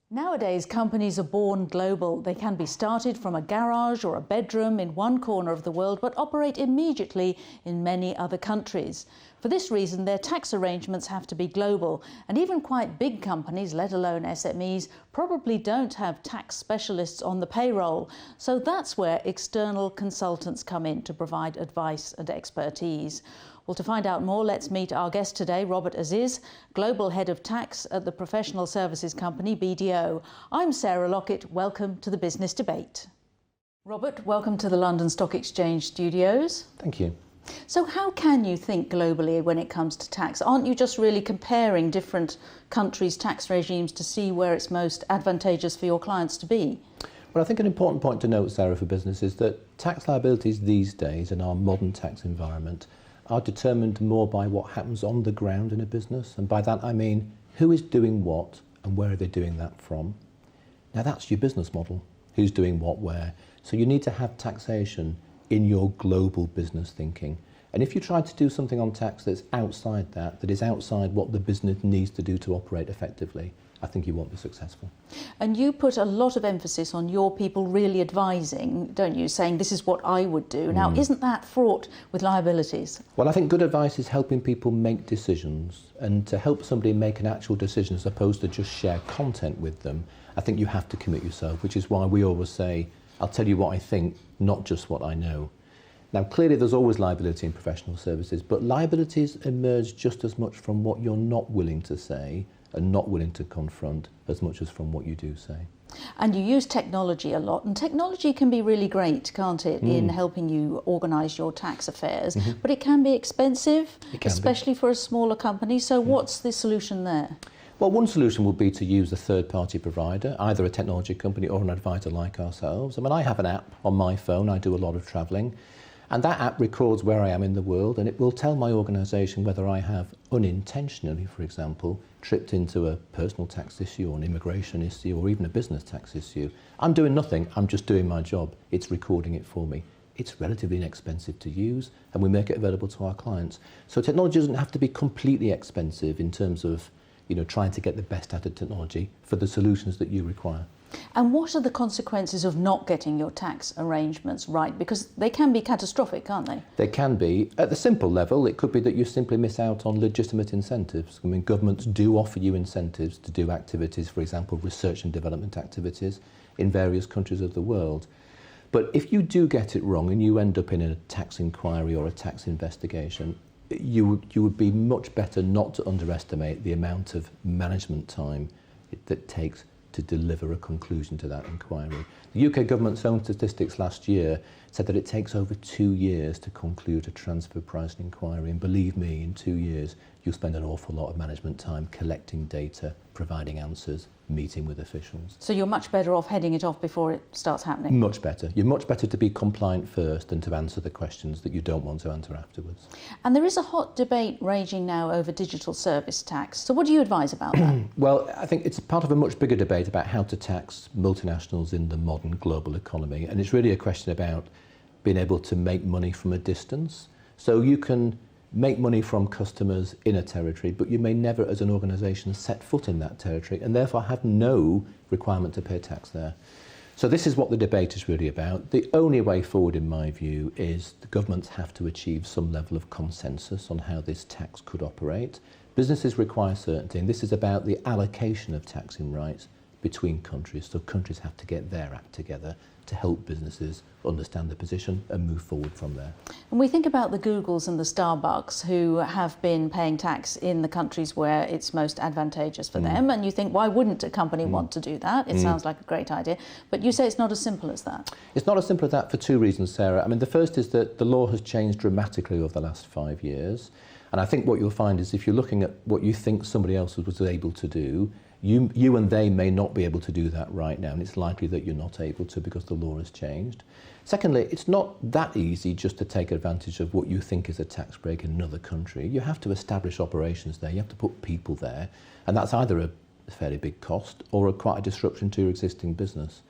Nowadays, companies are born global. They can be started from a garage or a bedroom in one corner of the world, but operate immediately in many other countries. For this reason, their tax arrangements have to be global, and even quite big companies, let alone SMEs, probably don't have tax specialists on the payroll. So that's where external consultants come in to provide advice and expertise. Well, to find out more, let's meet our guest today, Robert Aziz, Global Head of Tax at the professional services company BDO. I'm Sarah Lockett. Welcome to the Business Debate. Robert, welcome to the London Stock Exchange studios. Thank you. So how can you think globally when it comes to tax? Aren't you just really comparing different countries' tax regimes to see where it's most advantageous for your clients to be? Well, I think an important point to note, Sarah, for business is that tax liabilities these days in our modern tax environment are determined more by what happens on the ground in a business. And by that I mean who is doing what and where are they doing that from. Now that's your business model, who's doing what where. So you need to have taxation in your global business thinking. And if you try to do something on tax that's outside that is outside what the business needs to do to operate effectively, I think you won't be successful. And you put a lot of emphasis on your people really advising, don't you, saying this is what I would do. Now, isn't that fraught with liabilities? Well, I think good advice is helping people make decisions, and to help somebody make an actual decision as opposed to just share content with them, I think you have to commit yourself, which is why we always say, I'll tell you what I think, not just what I know. Now, clearly there's always liability in professional services, but liabilities emerge just as much from what you're not willing to say and not willing to confront as much as from what you do say. And you use technology a lot, and technology can be really great, can't it, in helping you organise your tax affairs, but it can be expensive, especially for a smaller company. So what's the solution there? Well, one solution would be to use a third-party provider, either a technology company or an advisor like ourselves. I mean, I have an app on my phone, I do a lot of travelling, and that app records where I am in the world, and it will tell my organisation whether I have unintentionally, for example, tripped into a personal tax issue or an immigration issue or even a business tax issue. I'm doing nothing, I'm just doing my job. It's recording it for me. It's relatively inexpensive to use, and we make it available to our clients. So technology doesn't have to be completely expensive in terms of trying to get the best out of technology for the solutions that you require. And what are the consequences of not getting your tax arrangements right? Because they can be catastrophic, can't they? They can be. At the simple level, it could be that you simply miss out on legitimate incentives. I mean, governments do offer you incentives to do activities, for example, research and development activities in various countries of the world. But if you do get it wrong and you end up in a tax inquiry or a tax investigation, you would be much better not to underestimate the amount of management time that takes to deliver a conclusion to that inquiry. The UK government's own statistics last year said that it takes over 2 years to conclude a transfer pricing inquiry, and believe me, in 2 years you'll spend an awful lot of management time collecting data, providing answers, meeting with officials. So you're much better off heading it off before it starts happening? Much better. You're much better to be compliant first than to answer the questions that you don't want to answer afterwards. And there is a hot debate raging now over digital service tax. So what do you advise about that? Well, I think it's part of a much bigger debate about how to tax multinationals in the modern global economy. And it's really a question about being able to make money from a distance. So you can make money from customers in a territory, but you may never as an organisation set foot in that territory and therefore have no requirement to pay tax there. So this is what the debate is really about. The only way forward, in my view, is the governments have to achieve some level of consensus on how this tax could operate. Businesses require certainty, and this is about the allocation of taxing rights between countries. So countries have to get their act together to help businesses understand the position and move forward from there. And we think about the Googles and the Starbucks who have been paying tax in the countries where it's most advantageous for them, and you think, why wouldn't a company want to do that? It sounds like a great idea, but you say it's not as simple as that. It's not as simple as that for two reasons, Sarah. I mean, the first is that the law has changed dramatically over the last 5 years, and I think what you'll find is if you're looking at what you think somebody else was able to do, you and they may not be able to do that right now, and it's likely that you're not able to because the law has changed. Secondly, it's not that easy just to take advantage of what you think is a tax break in another country. You have to establish operations there, you have to put people there, and that's either a fairly big cost or quite a disruption to your existing business.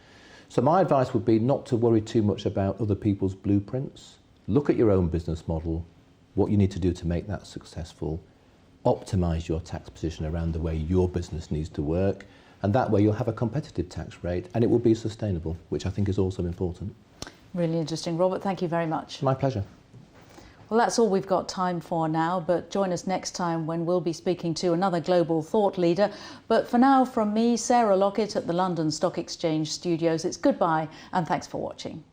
So my advice would be not to worry too much about other people's blueprints. Look at your own business model, what you need to do to make that successful, optimise your tax position around the way your business needs to work, And that way you'll have a competitive tax rate and it will be sustainable, which I think is also important. Really interesting. Robert, thank you very much. My pleasure. Well, that's all we've got time for now, but join us next time when we'll be speaking to another global thought leader. But for now, from me, Sarah Lockett at the London Stock Exchange studios, it's goodbye and thanks for watching.